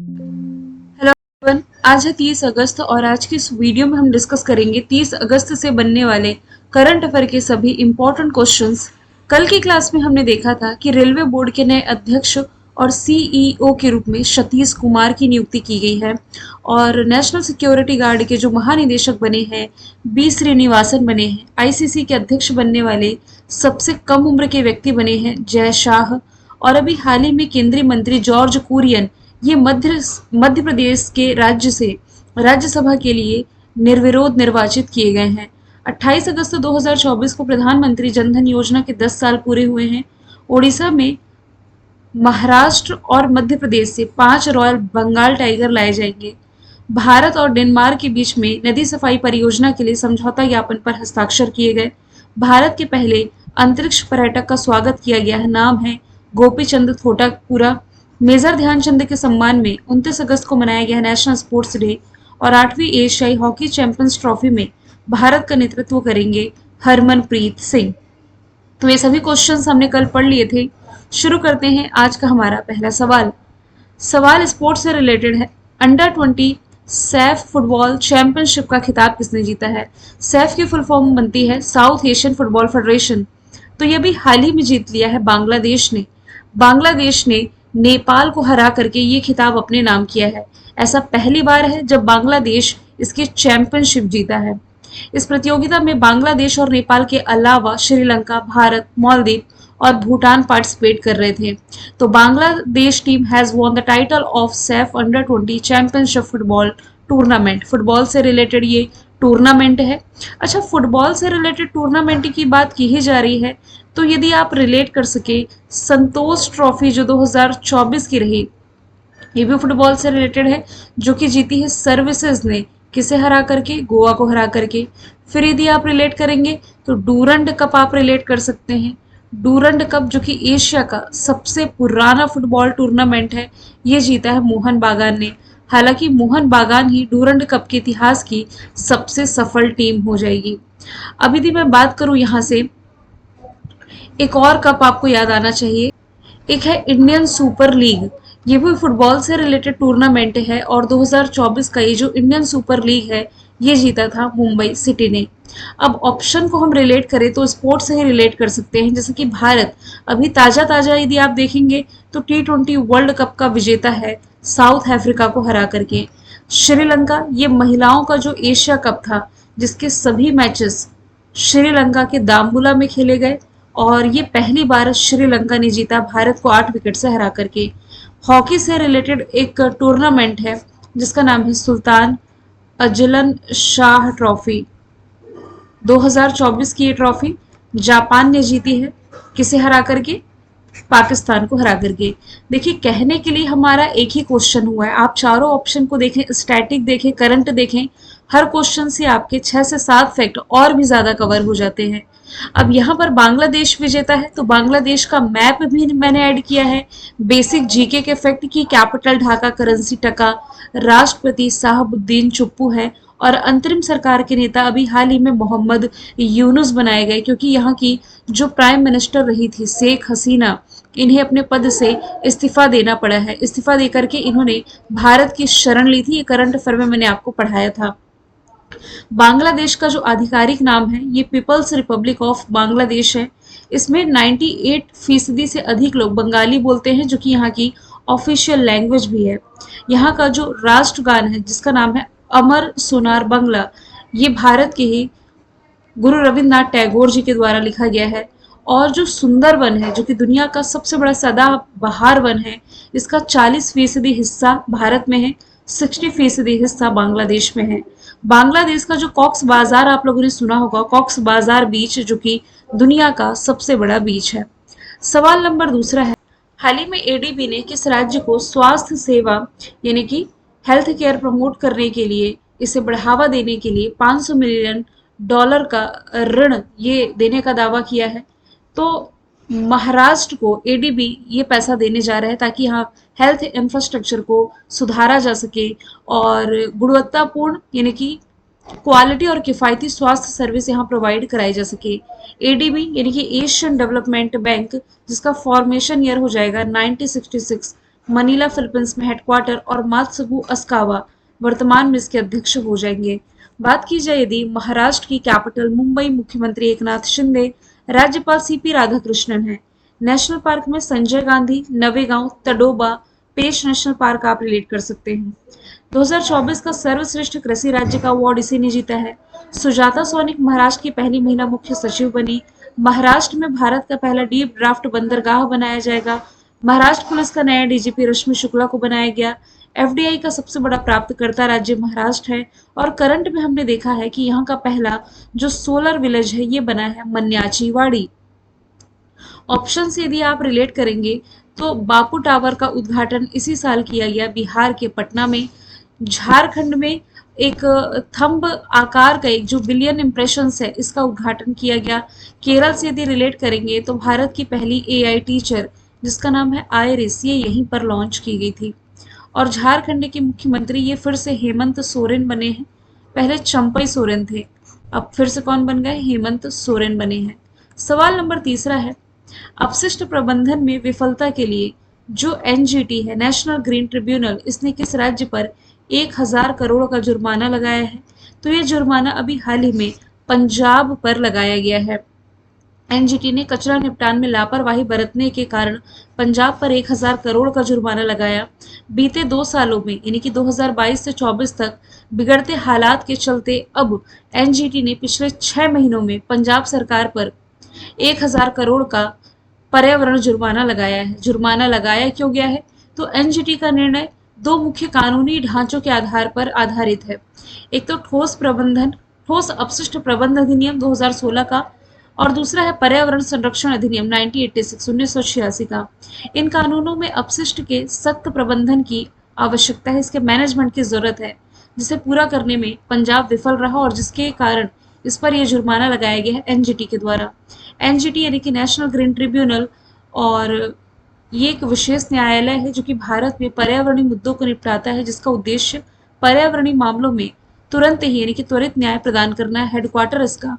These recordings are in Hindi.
Hello everyone. आज है 30 अगस्त और आज की इस वीडियो में हम डिस्कस करेंगे 30 अगस्त से बनने वाले करंट अफेयर के सभी इंपॉर्टेंट क्वेश्चंस। कल की क्लास में हमने देखा था कि रेलवे बोर्ड के नए अध्यक्ष और सीईओ के रूप में सतीश कुमार की नियुक्ति की गई है और नेशनल सिक्योरिटी गार्ड के जो महानिदेशक बने हैं बी श्रीनिवासन बने हैं। आईसीसी के अध्यक्ष बनने वाले सबसे कम उम्र के व्यक्ति बने हैं जय शाह। और अभी हाल ही में केंद्रीय मंत्री जॉर्ज कुरियन ये मध्य प्रदेश के राज्य से राज्यसभा के लिए निर्विरोध निर्वाचित किए गए हैं। 28 अगस्त 2024 को प्रधानमंत्री जनधन योजना के 10 साल पूरे हुए हैं। ओडिशा में महाराष्ट्र और मध्य प्रदेश से 5 रॉयल बंगाल टाइगर लाए जाएंगे। भारत और डेनमार्क के बीच में नदी सफाई परियोजना के लिए समझौता ज्ञापन पर हस्ताक्षर किए गए। भारत के पहले अंतरिक्ष पर्यटक का स्वागत किया गया है, नाम है गोपी चंद थोटापुरा। मेजर ध्यानचंद के सम्मान में 29 अगस्त को मनाया गया नेशनल स्पोर्ट्स डे और 8वीं एशियाई हॉकी चैंपियंस ट्रॉफी में भारत का नेतृत्व करेंगे हरमनप्रीत सिंह। तो ये सभी क्वेश्चंस हमने कल पढ़ लिए थे। शुरू करते हैं आज का हमारा पहला सवाल। सवाल स्पोर्ट्स से रिलेटेड है। अंडर 20 सैफ फुटबॉल चैंपियनशिप का खिताब किसने जीता है? सैफ की फुल फॉर्म बनती है साउथ एशियन फुटबॉल फेडरेशन। तो ये भी हाल ही में जीत लिया है बांग्लादेश ने। बांग्लादेश ने नेपाल को हरा करके ये खिताब अपने नाम किया है। ऐसा पहली बार है जब बांग्लादेश इसकी चैंपियनशिप जीता है। इस प्रतियोगिता में बांग्लादेश और नेपाल के अलावा श्रीलंका, भारत, मालदीव और भूटान पार्टिसिपेट कर रहे थे। तो Bangladesh team has won the title of Saif under 20 championship football tournament. Football से रिलेटेड ये टूर्नामेंट है। अच्छा, फुटबॉल से रिलेटेड टूर्नामेंट की बात की ही जा रही है तो यदि आप रिलेट कर सके, संतोष ट्रॉफी जो 2024 की रही, ये भी फुटबॉल से रिलेटेड है, जो कि जीती है सर्विसेज ने। किसे हरा करके? गोवा को हरा करके। फिर यदि आप रिलेट करेंगे तो डूरंड कप आप रिलेट कर सकते हैं। डूरंड कप जो कि एशिया का सबसे पुराना फुटबॉल टूर्नामेंट है, ये जीता है मोहन बागान ने। हालांकि मोहन बागान ही डूरंड कप के इतिहास की सबसे सफल टीम हो जाएगी। अब यदि मैं बात करूं यहाँ से, एक और कप आपको याद आना चाहिए। एक है इंडियन सुपर लीग। ये भी फुटबॉल से रिलेटेड टूर्नामेंट है और 2024 का ये जो इंडियन सुपर लीग है ये जीता था मुंबई सिटी ने। अब ऑप्शन को हम रिलेट करें तो स्पोर्ट्स से ही रिलेट कर सकते हैं, जैसे कि भारत अभी ताजा ताजा यदि आप देखेंगे तो T20 वर्ल्ड कप का विजेता है साउथ अफ्रीका को हरा करके। श्रीलंका ये महिलाओं का जो एशिया कप था जिसके सभी मैचेस श्रीलंका के दाम्बुला में खेले गए और ये पहली बार श्रीलंका ने जीता भारत को 8 विकेट से हरा करके। हॉकी से रिलेटेड एक टूर्नामेंट है जिसका नाम है सुल्तान अजलन शाह ट्रॉफी। 2024 की ये ट्रॉफी जापान ने जीती है। किसे हरा करके? पाकिस्तान को हरा करके। देखिए, कहने के लिए हमारा एक ही क्वेश्चन हुआ है, आप चारों ऑप्शन को देखें, स्टैटिक देखें, करंट देखें, हर क्वेश्चन से आपके 6 से 7 फैक्ट और भी ज्यादा कवर हो जाते हैं। अब यहाँ पर बांग्लादेश विजेता है तो बांग्लादेश का मैप भी मैंने ऐड किया है। बेसिक जीके के फैक्ट की कैपिटल ढाका, करेंसी टका, राष्ट्रपति साहबुद्दीन चुप्पू है और अंतरिम सरकार के नेता अभी हाल ही में मोहम्मद यूनुस बनाए गए, क्योंकि यहाँ की जो प्राइम मिनिस्टर रही थी शेख हसीना, इन्हें अपने पद से इस्तीफा देना पड़ा है। इस्तीफा देकर के इन्होंने भारत की शरण ली थी। ये करंट अफेयर में मैंने आपको पढ़ाया था। बांग्लादेश का जो आधिकारिक नाम है ये पीपल्स रिपब्लिक ऑफ बांग्लादेश है। इसमें 98% से अधिक लोग बंगाली बोलते हैं, जो कि यहाँ की ऑफिशियल लैंग्वेज भी है। यहाँ का जो राष्ट्रगान है जिसका नाम है अमर सोनार बंगला, ये भारत के ही गुरु रविंद्रनाथ टैगोर जी के द्वारा लिखा गया है। और जो सुंदरवन है जो कि दुनिया का सबसे बड़ा सदाबहार वन है, इसका 40% हिस्सा भारत में है, 60% हिस्सा बांग्लादेश में है। बांग्लादेश का जो कॉक्स बाजार आप लोगों ने सुना होगा, कॉक्स बाजार बीच जो कि दुनिया का सबसे बड़ा बीच है। सवाल नंबर दूसरा है, हाल ही में एडीबी ने किस राज्य को स्वास्थ्य सेवा यानी कि हेल्थ केयर प्रमोट करने के लिए, इसे बढ़ावा देने के लिए $500 मिलियन का ऋण ये देने का दावा किया है? तो महाराष्ट्र को एडीबी ये पैसा देने जा रहा है ताकि यहाँ हेल्थ इंफ्रास्ट्रक्चर को सुधारा जा सके और गुणवत्तापूर्ण यानी कि क्वालिटी और किफ़ायती स्वास्थ्य सर्विस यहाँ प्रोवाइड कराई जा सके। एडीबी यानी कि एशियन डेवलपमेंट बैंक, जिसका फॉर्मेशन ईयर हो जाएगा 1966, मनीला फिलीपींस में हेडक्वार्टर और मात्सुगु अस्कावा वर्तमान में इसके अध्यक्ष हो जाएंगे। बात की जाए यदि महाराष्ट्र की कैपिटल मुंबई, मुख्यमंत्री एकनाथ शिंदे, राज्यपाल सीपी राधाकृष्णन है। नेशनल पार्क में संजय गांधी, नवेगांव, तडोबा, पेश नेशनल पार्क आप रिलेट कर सकते हैं। 2024 का सर्वश्रेष्ठ कृषि राज्य का अवार्ड इसी ने जीता है। सुजाता सोनिक महाराष्ट्र की पहली महिला मुख्य सचिव बनी। महाराष्ट्र में भारत का पहला डीप ड्राफ्ट बंदरगाह बनाया जाएगा। महाराष्ट्र पुलिस का नया डीजीपी रश्मि शुक्ला को बनाया गया। एफडीआई का सबसे बड़ा प्राप्तकर्ता राज्य महाराष्ट्र है। और करंट में हमने देखा है कि यहाँ का पहला जो सोलर विलेज है ये बना है मन्याचीवाड़ी। ऑप्शन से यदि आप रिलेट करेंगे तो बापू टावर का उद्घाटन इसी साल किया गया बिहार के पटना में। झारखंड में एक थंब आकार का एक जो बिलियन इम्प्रेशंस है इसका उद्घाटन किया गया। केरल से यदि रिलेट करेंगे तो भारत की पहली एआई टीचर जिसका नाम है आयरिस ये यहीं पर लॉन्च की गई थी। और झारखंड के मुख्यमंत्री ये फिर से हेमंत सोरेन बने हैं। पहले चंपई सोरेन थे, अब फिर से कौन बन गए, हेमंत सोरेन बने हैं। सवाल नंबर तीसरा है, अपशिष्ट प्रबंधन में विफलता के लिए जो एनजीटी है, नेशनल ग्रीन ट्रिब्यूनल, इसने किस राज्य पर 1000 करोड़ का जुर्माना लगाया है। तो ये जुर्माना अभी हाल ही में पंजाब पर लगाया गया है। एनजीटी ने कचरा निपटान में लापरवाही बरतने के कारण पंजाब पर 1000 करोड़ का जुर्माना लगाया। बीते 2 सालों में यानी कि 2022 से 24 तक बिगड़ते हालात के चलते अब एनजीटी ने पिछले 6 महीनों में पंजाब सरकार पर 1000 करोड़ का पर्यावरण जुर्माना लगाया है। जुर्माना लगाया क्यों गया है, तो एनजीटी का निर्णय 2 मुख्य कानूनी ढांचों के आधार पर आधारित है। एक तो ठोस अपशिष्ट प्रबंधन अधिनियम 2016 का और दूसरा है पर्यावरण संरक्षण अधिनियम 1986 का। इन कानूनों में अपशिष्ट के सख्त प्रबंधन की आवश्यकता है, इसके मैनेजमेंट की जरूरत है, जिसे पूरा करने में पंजाब विफल रहा और जिसके कारण इस पर यह जुर्माना लगाया गया है एनजीटी के द्वारा। एनजीटी यानी कि नेशनल ग्रीन ट्रिब्यूनल, और ये एक विशेष न्यायालय है जो कि भारत में पर्यावरणीय मुद्दों को निपटाता है, जिसका उद्देश्य पर्यावरणीय मामलों में तुरंत ही यानी कि त्वरित न्याय प्रदान करना है। हेडक्वार्टर इसका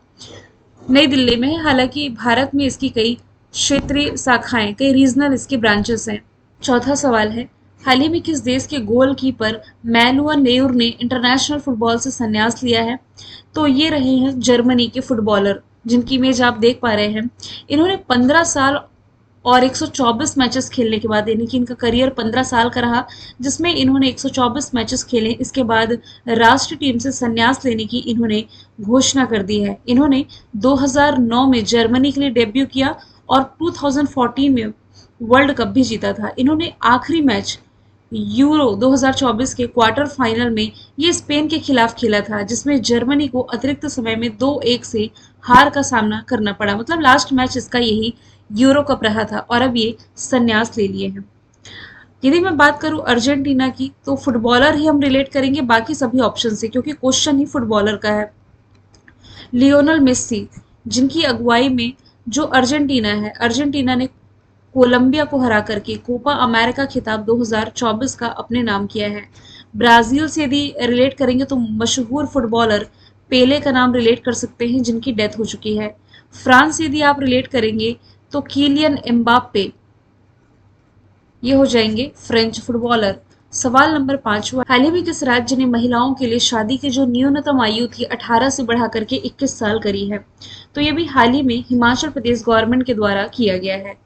नई दिल्ली में है, हालांकि भारत में इसकी कई क्षेत्रीय शाखाएं, कई रीजनल इसके ब्रांचेस हैं। चौथा सवाल है, हाल ही में किस देश के गोलकीपर मैनुअल नेयर ने इंटरनेशनल फुटबॉल से संन्यास लिया है। तो ये रहे हैं जर्मनी के फुटबॉलर, जिनकी इमेज आप देख पा रहे हैं। इन्होंने 15 साल और 124 मैचेस खेलने के बाद, यानी कि इनका करियर 15 साल का रहा, जिसमें इन्होंने 124 मैचेस खेले। इसके बाद राष्ट्रीय टीम से संन्यास लेने की इन्होंने घोषणा कर दी है। इन्होंने 2009 में जर्मनी के लिए डेब्यू किया और 2014 में वर्ल्ड कप भी जीता था। इन्होंने आखिरी मैच यूरो 2024 के क्वार्टर फाइनल में ये स्पेन के खिलाफ खेला था, जिसमें जर्मनी को अतिरिक्त समय में 2-1 से हार का सामना करना पड़ा। मतलब लास्ट मैच इसका यही यूरो कप रहा था और अब ये संन्यास ले लिए हैं। यदि मैं बात करूं अर्जेंटीना की, तो फुटबॉलर ही हम रिलेट करेंगे बाकी सभी ऑप्शन से, क्योंकि क्वेश्चन ही फुटबॉलर का है। लियोनल मेस्सी, जिनकी अगुवाई में जो अर्जेंटीना ने कोलंबिया को हरा करके कोपा अमेरिका खिताब 2024 का अपने नाम किया है। ब्राजील से यदि रिलेट करेंगे तो मशहूर फुटबॉलर पेले का नाम रिलेट कर सकते हैं, जिनकी डेथ हो चुकी है। फ्रांस से यदि आप रिलेट करेंगे तो किलियन एम्बाप्पे ये हो जाएंगे फ्रेंच फुटबॉलर। सवाल नंबर 5, हाल ही में किस राज्य ने महिलाओं के लिए शादी की जो न्यूनतम आयु थी 18 से बढ़ा करके 21 साल करी है। तो ये भी हाल ही में हिमाचल प्रदेश गवर्नमेंट के द्वारा किया गया है।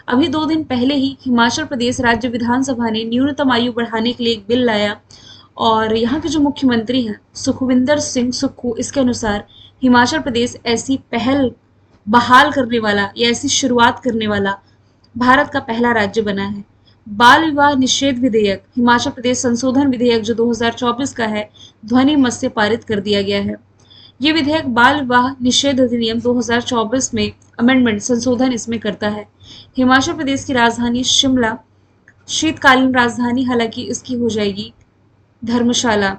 अभी 2 दिन पहले ही हिमाचल प्रदेश राज्य विधानसभा ने न्यूनतम आयु बढ़ाने के लिए एक बिल लाया और यहाँ के जो मुख्यमंत्री हैं सुखविंदर सिंह सुक्खू, इसके अनुसार हिमाचल प्रदेश ऐसी पहल बहाल करने वाला या ऐसी शुरुआत करने वाला भारत का पहला राज्य बना है। बाल विवाह निषेध विधेयक, हिमाचल प्रदेश संशोधन विधेयक जो 2024 का है, ध्वनि मत से पारित कर दिया गया है। ये विधेयक बाल विवाह निषेध अधिनियम 2024 में अमेंडमेंट संशोधन इसमें करता है। हिमाचल प्रदेश की राजधानी शिमला, शीतकालीन राजधानी हालांकि इसकी हो जाएगी धर्मशाला।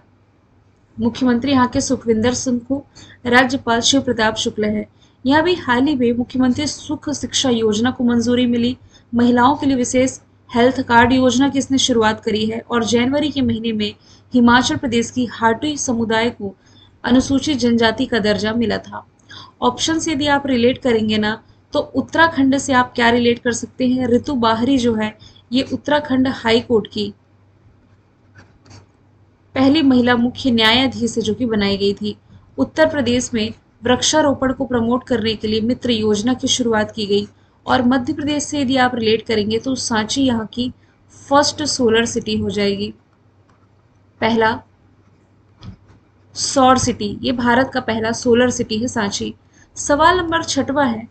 मुख्यमंत्री यहाँ के सुखविंदर सिंह, राज्यपाल शिव प्रताप शुक्ल है। यहाँ भी हाल ही में मुख्यमंत्री सुख शिक्षा योजना को मंजूरी मिली। महिलाओं के लिए विशेष हेल्थ कार्ड योजना की इसने शुरुआत करी है और जनवरी के महीने में हिमाचल प्रदेश की हाटुई समुदाय को अनुसूचित जनजाति का दर्जा मिला था। ऑप्शन से यदि आप रिलेट करेंगे ना, तो उत्तराखंड से आप क्या रिलेट कर सकते हैं, ऋतु बाहरी जो है ये उत्तराखंड हाई कोर्ट की पहली महिला मुख्य न्यायाधीश है जो कि बनाई गई थी। उत्तर प्रदेश में वृक्षारोपण को प्रमोट करने के लिए मित्र योजना की शुरुआत की गई। और मध्य प्रदेश से यदि आप रिलेट करेंगे तो सांची यहाँ की फर्स्ट सोलर सिटी हो जाएगी। पहला सौर सिटी, ये भारत का पहला सोलर सिटी है सांची। सवाल नंबर 6वां है,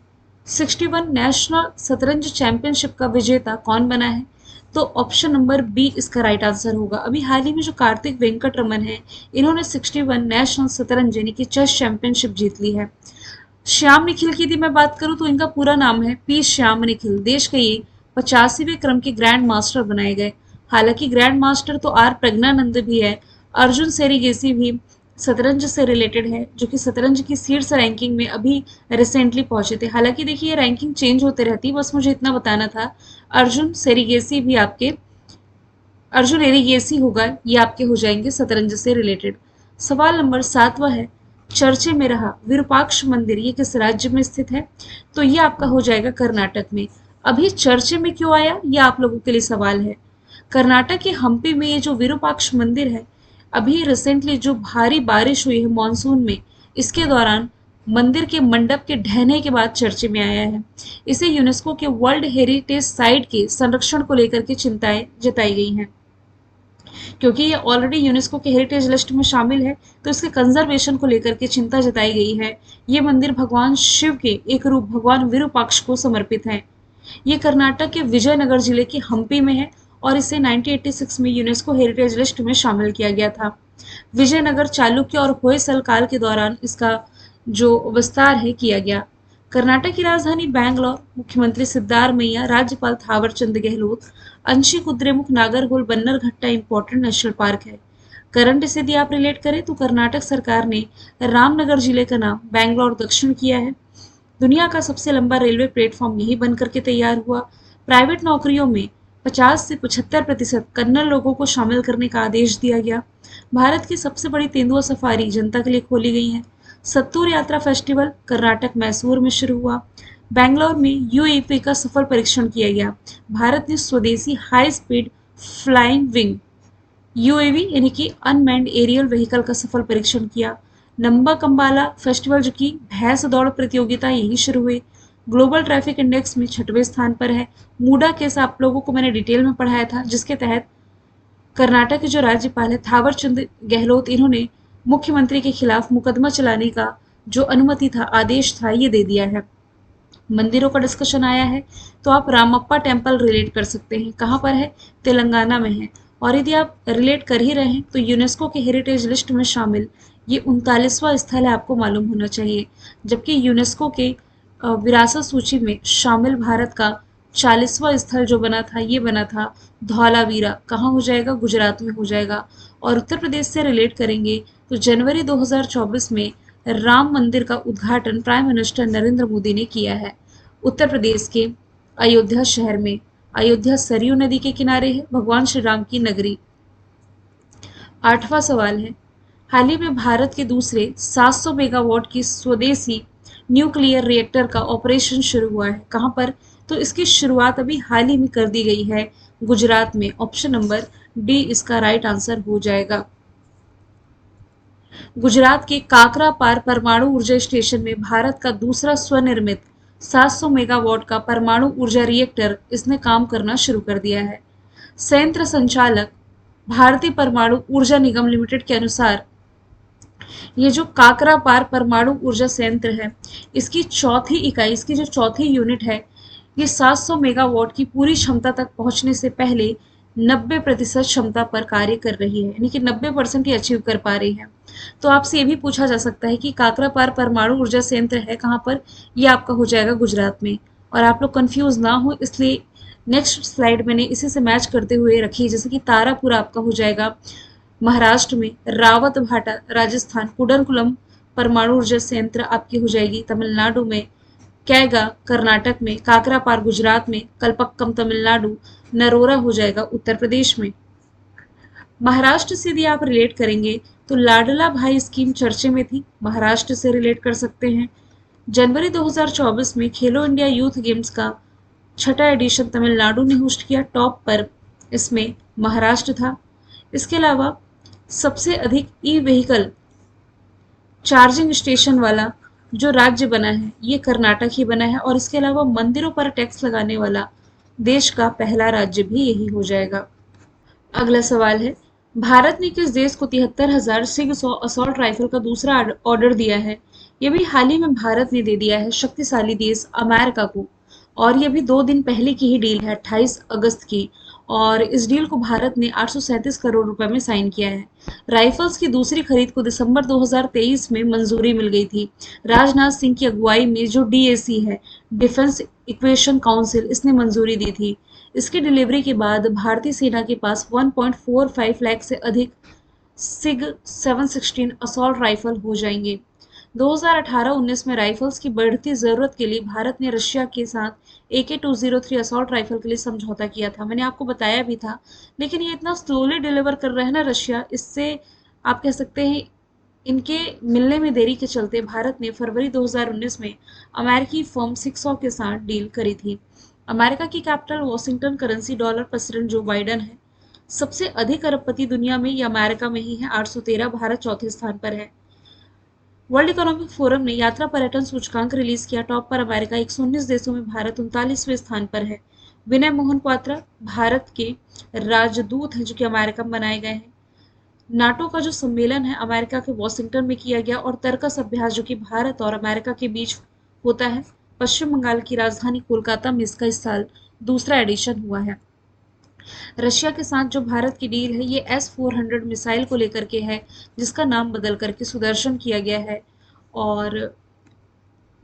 61 नेशनल शतरंज चैंपियनशिप का विजेता कौन बना है? तो ऑप्शन नंबर बी इसका राइट आंसर होगा। अभी हाल ही में जो कार्तिक वेंकट रमन है, इन्होंने 61 नेशनल शतरंज यानी कि चेस चैंपियनशिप जीत ली है। श्याम निखिल की यदि मैं बात करूं तो इनका पूरा नाम है पी श्याम निखिल। देश के ये 85वें क्रम के ग्रैंड मास्टर बनाए गए। हालांकि ग्रैंड मास्टर तो आर प्रज्ञानंद भी है। अर्जुन सेरीगेसी भी शतरंज से रिलेटेड है, जो कि शतरंज की शीर्ष रैंकिंग में अभी रिसेंटली पहुंचे थे। हालांकि देखिए ये रैंकिंग चेंज होते रहती है, बस मुझे इतना बताना था। अर्जुन सेरीगेसी भी आपके अर्जुन एरिगेसी होगा, ये आपके हो जाएंगे शतरंज से रिलेटेड। सवाल नंबर 7वां है, चर्चे में रहा विरूपाक्ष मंदिर ये किस राज्य में स्थित है? तो ये आपका हो जाएगा कर्नाटक में। अभी चर्चे में क्यों आया, ये आप लोगों के लिए सवाल है। कर्नाटक के हम्पी में ये जो विरूपाक्ष मंदिर है, अभी रिसेंटली जो भारी बारिश हुई है मॉनसून में, इसके दौरान मंदिर के मंडप के ढहने के बाद चर्चे में आया है। इसे यूनेस्को के वर्ल्ड हेरिटेज साइट के संरक्षण को लेकर के चिंताएं जताई गई हैं। क्योंकि ये ऑलरेडी यूनेस्को के हेरिटेज लिस्ट में शामिल है, तो इसके कंजर्वेशन को लेकर के चिंता जताई गई है। ये मंदिर भगवान शिव के एक रूप भगवान विरूपाक्ष को समर्पित है। ये कर्नाटक के विजयनगर जिले के हम्पी में है और इसे 1986 में यूनेस्को हेरिटेज लिस्ट में शामिल किया गया था। विजयनगर, चालुक्य और होयसल काल के दौरान इसका जो विस्तार है किया गया। कर्नाटक की राजधानी बैंगलोर, मुख्यमंत्री सिद्धारमैया, राज्यपाल थावरचंद गहलोत, अंशी Kudremukh, Nagarhole, Bannerghatta important national park है। करंट से यदि आप रिलेट करें तो कर्नाटक सरकार ने रामनगर जिले का नाम बैंगलोर दक्षिण किया है। दुनिया का सबसे लंबा रेलवे प्लेटफॉर्म यही बन करके तैयार हुआ। प्राइवेट नौकरियों में 50 से 75% कन्नड़ लोगों को शामिल करने का आदेश दिया गया। भारत की सबसे बड़ी तेंदुआ सफारी जनता के लिए खोली गई है। सत्तूर यात्रा फेस्टिवल कर्नाटक मैसूर में शुरू हुआ। बेंगलोर में यूएवी का सफल परीक्षण किया गया। भारत ने स्वदेशी high speed flying wing UAV यानी कि अनमैन्ड एरियल व्हीकल का सफल परीक्षण किया। नंबा कंबाला फेस्टिवल जो कि भैंस दौड़ प्रतियोगिता यही शुरू हुई। ग्लोबल ट्रैफिक इंडेक्स में 6वें स्थान पर है। मूडा केस आप लोगों को मैंने डिटेल में पढ़ाया था, जिसके तहत कर्नाटक के जो राज्यपाल है थावरचंद गहलोत, इन्होंने मुख्यमंत्री के खिलाफ मुकदमा चलाने का जो अनुमति था, आदेश था, ये दे दिया है। मंदिरों का डिस्कशन आया है तो आप रामप्पा टेम्पल रिलेट कर सकते हैं। कहाँ पर है? तेलंगाना में है। और यदि आप रिलेट कर ही रहे हैं तो यूनेस्को के हेरिटेज लिस्ट में शामिल ये 39वां स्थल है, आपको मालूम होना चाहिए। जबकि यूनेस्को के विरासत सूची में शामिल भारत का 40वां स्थल जो बना था, ये बना था धौलावीरा। कहाँ हो जाएगा? गुजरात में हो जाएगा। और उत्तर प्रदेश से रिलेट करेंगे तो जनवरी 2024 में राम मंदिर का उद्घाटन प्राइम मिनिस्टर नरेंद्र मोदी ने किया है उत्तर प्रदेश के अयोध्या शहर में। अयोध्या सरयू नदी के किनारे है, भगवान श्री राम की नगरी। 8वां सवाल है, हाल ही में भारत के दूसरे 700 मेगावाट की स्वदेशी न्यूक्लियर रिएक्टर का ऑपरेशन शुरू हुआ है। कहाँ पर? तो इसकी शुरुआत अभी हाल ही में कर दी गई है गुजरात में। ऑप्शन नंबर डी इसका राइट आंसर हो जाएगा। गुजरात के काकरापार परमाणु ऊर्जा स्टेशन में भारत का दूसरा स्वनिर्मित 700 मेगावाट का परमाणु ऊर्जा रिएक्टर इसने काम करना शुरू कर दिया है। संयंत्र संचालक भारतीय परमाणु ऊर्जा निगम लिमिटेड के अनुसार ये जो काकरापार परमाणु ऊर्जा संयंत्र है, इसकी चौथी इकाई, इसकी जो चौथी यूनिट है, ये 700 मेगावाट की पूरी क्षमता तक पहुंचने से पहले 90% क्षमता पर कार्य कर रही है, यानी कि 90% ही अचीव कर पा रही है। तो आपसे ये भी पूछा जा सकता है कि काकरापार परमाणु ऊर्जा संयंत्र है कहाँ पर? ये आपका हो जाएगा गुजरात में। और आप लोग कंफ्यूज ना हो इसलिए नेक्स्ट स्लाइड मैंने इसी से मैच करते हुए रखी, जैसे कि तारापुर आपका हो जाएगा महाराष्ट्र में, रावत भाटा राजस्थान, कुडनकुलम परमाणु ऊर्जा संयंत्र आपकी हो जाएगी तमिलनाडु में, कैगा कर्नाटक में, काकरापार गुजरात में, कलपक्कम तमिलनाडु, नरोरा हो जाएगा उत्तर प्रदेश में। महाराष्ट्र से यदि आप रिलेट करेंगे तो लाडला भाई स्कीम चर्चे में थी, महाराष्ट्र से रिलेट कर सकते हैं। जनवरी 2024 में खेलो इंडिया यूथ गेम्स का छठा एडिशन तमिलनाडु ने होस्ट किया, टॉप पर इसमें महाराष्ट्र था। इसके अलावा सबसे अधिक ई व्हीकल चार्जिंग स्टेशन वाला जो राज्य बना है ये कर्नाटक ही बना है, और इसके अलावा मंदिरों पर टैक्स लगाने वाला देश का पहला राज्य भी यही हो जाएगा। अगला सवाल है, भारत ने किस देश को 73,000 सिग असॉल्ट राइफल का दूसरा ऑर्डर दिया है? ये भी हाल ही में भारत ने दे दिया है शक्तिशाली देश अमेरिका को, और ये भी 2 दिन पहले की ही डील है, 28 अगस्त की। और इस डील को भारत ने 837 करोड़ रुपए में साइन किया है। राइफल्स की दूसरी खरीद को दिसंबर 2023 में मंजूरी मिल गई थी। राजनाथ सिंह की अगुवाई में जो डीएसी है, डिफेंस इक्वेशन काउंसिल, इसने मंजूरी दी थी। इसकी डिलीवरी के बाद भारतीय सेना के पास 1.45 लाख से अधिक सिग 716 असॉल्ट राइफल हो जाएंगे। 2018-19 में राइफल्स की बढ़ती जरूरत के लिए भारत ने रशिया के साथ AK-203 असॉल्ट राइफल के लिए समझौता किया था। मैंने आपको बताया भी था, लेकिन ये इतना स्लोली डिलीवर कर रहा है ना रशिया, इससे आप कह सकते हैं इनके मिलने में देरी के चलते भारत ने फरवरी 2019 में अमेरिकी फर्म सिक्सॉ के साथ डील करी थी। अमेरिका की capital Washington, currency dollar, president Joe Biden है। सबसे अधिक अरबपति दुनिया में ये अमेरिका में ही है, 813, भारत चौथे स्थान पर है। वर्ल्ड इकोनॉमिक फोरम ने यात्रा पर्यटन सूचकांक रिलीज किया, टॉप पर अमेरिका, 119 देशों में भारत 39वें स्थान पर है। विनय मोहन क्वात्रा भारत के राजदूत हैं जो कि अमेरिका में बनाए गए हैं। नाटो का जो सम्मेलन है अमेरिका के वॉशिंगटन में किया गया, और तर्कस अभ्यास जो कि भारत और अमेरिका के बीच होता है पश्चिम बंगाल की राजधानी कोलकाता में, इसका इस साल दूसरा एडिशन हुआ है। रशिया के साथ जो भारत की डील है ये S-400 मिसाइल को लेकर के है, जिसका नाम बदल करके सुदर्शन किया गया है। और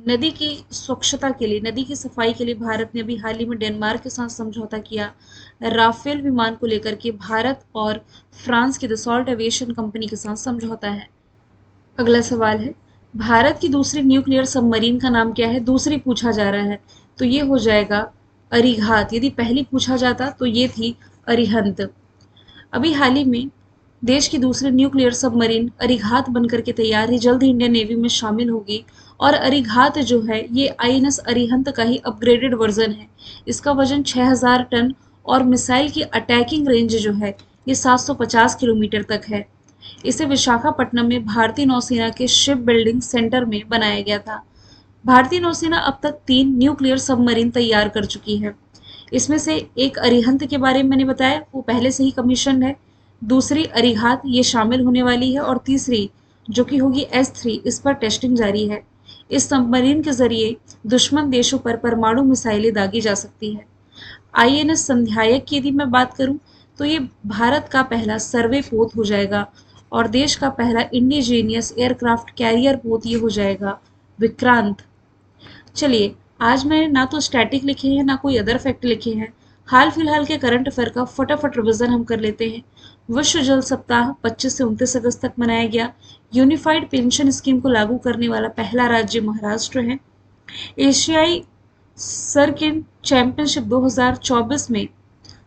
नदी की स्वच्छता के लिए, नदी की सफाई के लिए भारत ने अभी हाल ही में डेनमार्क के साथ समझौता किया। राफेल विमान को लेकर के भारत और फ्रांस की दसॉल्ट एविएशन कंपनी के साथ समझौता है। अगला सवाल है, भारत की दूसरी न्यूक्लियर सबमरीन का नाम क्या है? दूसरी पूछा जा रहा है तो ये हो जाएगा अरिघात। यदि पहली पूछा जाता तो ये थी अरिहंत। अभी हाल ही में देश की दूसरी न्यूक्लियर सबमरीन अरिघात बनकर के तैयार है, जल्द ही इंडियन नेवी में शामिल होगी। और अरिघात जो है ये INS अरिहंत का ही अपग्रेडेड वर्जन है। इसका वजन 6000 टन और मिसाइल की अटैकिंग रेंज जो है ये 750 किलोमीटर तक है। इसे विशाखापट्टनम में भारतीय नौसेना के शिप बिल्डिंग सेंटर में बनाया गया था। भारतीय नौसेना अब तक 3 न्यूक्लियर सबमरीन तैयार कर चुकी है। इसमें से एक अरिहंत के बारे में मैंने बताया, वो पहले से ही कमीशन है। दूसरी अरिघात ये शामिल होने वाली है, और तीसरी जो कि होगी S-3, इस पर टेस्टिंग जारी है। इस सबमरीन के जरिए दुश्मन देशों पर परमाणु मिसाइलें दागी जा सकती है। INS संध्यायक की यदि मैं बात करूं तो ये भारत का पहला सर्वे पोत हो जाएगा, और देश का पहला इंडिजीनियस एयरक्राफ्ट कैरियर पोत ये हो जाएगा विक्रांत। चलिए, आज मैंने ना तो स्टैटिक लिखे हैं ना कोई अदर फैक्ट लिखे हैं। हाल फिलहाल के करंट अफेयर का फटाफट रिवीजन हम कर लेते हैं। विश्व जल सप्ताह 25 से 29 अगस्त तक मनाया गया। यूनिफाइड पेंशन स्कीम को लागू करने वाला पहला राज्य महाराष्ट्र है। एशियाई सर्किट चैंपियनशिप 2024 में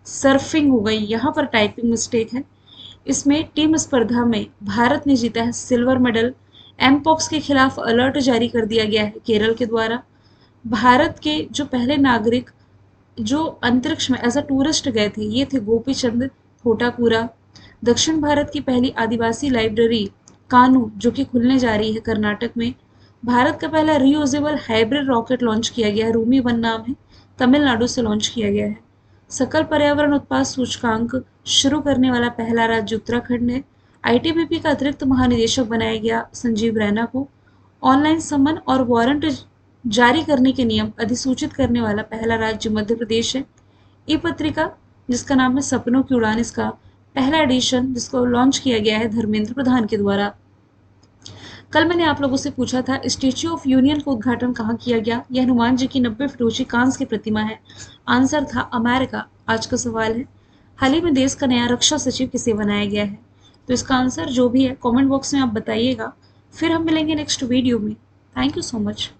सर्फिंग हो गई, यहाँ पर टाइपिंग मिस्टेक है। इसमें टीम स्पर्धा में भारत ने जीता है सिल्वर मेडल। एमपॉक्स के खिलाफ अलर्ट जारी कर दिया गया है केरल के द्वारा। भारत के जो पहले नागरिक जो अंतरिक्ष में एज अ टूरिस्ट गए थे ये थे गोपी चंद थोटापुरा। दक्षिण भारत की पहली आदिवासी लाइब्रेरी कानू जो कि खुलने जा रही है कर्नाटक में। भारत का पहला रीयूजेबल हाइब्रिड रॉकेट लॉन्च किया गया है, रूमी 1 नाम है, तमिलनाडु से लॉन्च किया गया है। सकल पर्यावरण उत्पाद सूचकांक शुरू करने वाला पहला राज्य उत्तराखंड है। ITBP का अतिरिक्त महानिदेशक बनाया गया संजीव रैना को। ऑनलाइन समन और वारंट जारी करने के नियम अधिसूचित करने वाला पहला राज्य मध्य प्रदेश है। ई पत्रिका जिसका नाम है सपनों की उड़ान, इसका पहला एडिशन जिसको लॉन्च किया गया है धर्मेंद्र प्रधान के द्वारा। कल मैंने आप लोगों से पूछा था स्टेच्यू ऑफ यूनियन का उद्घाटन कहाँ किया गया? यह हनुमान जी की 90 फीट ऊंची कांस्य की प्रतिमा है। आंसर था अमेरिका। आज का सवाल है, हाल ही में देश का नया रक्षा सचिव किसे बनाया गया है? तो इसका आंसर जो भी है कमेंट बॉक्स में आप बताइएगा। फिर हम मिलेंगे नेक्स्ट वीडियो में। Thank you so much.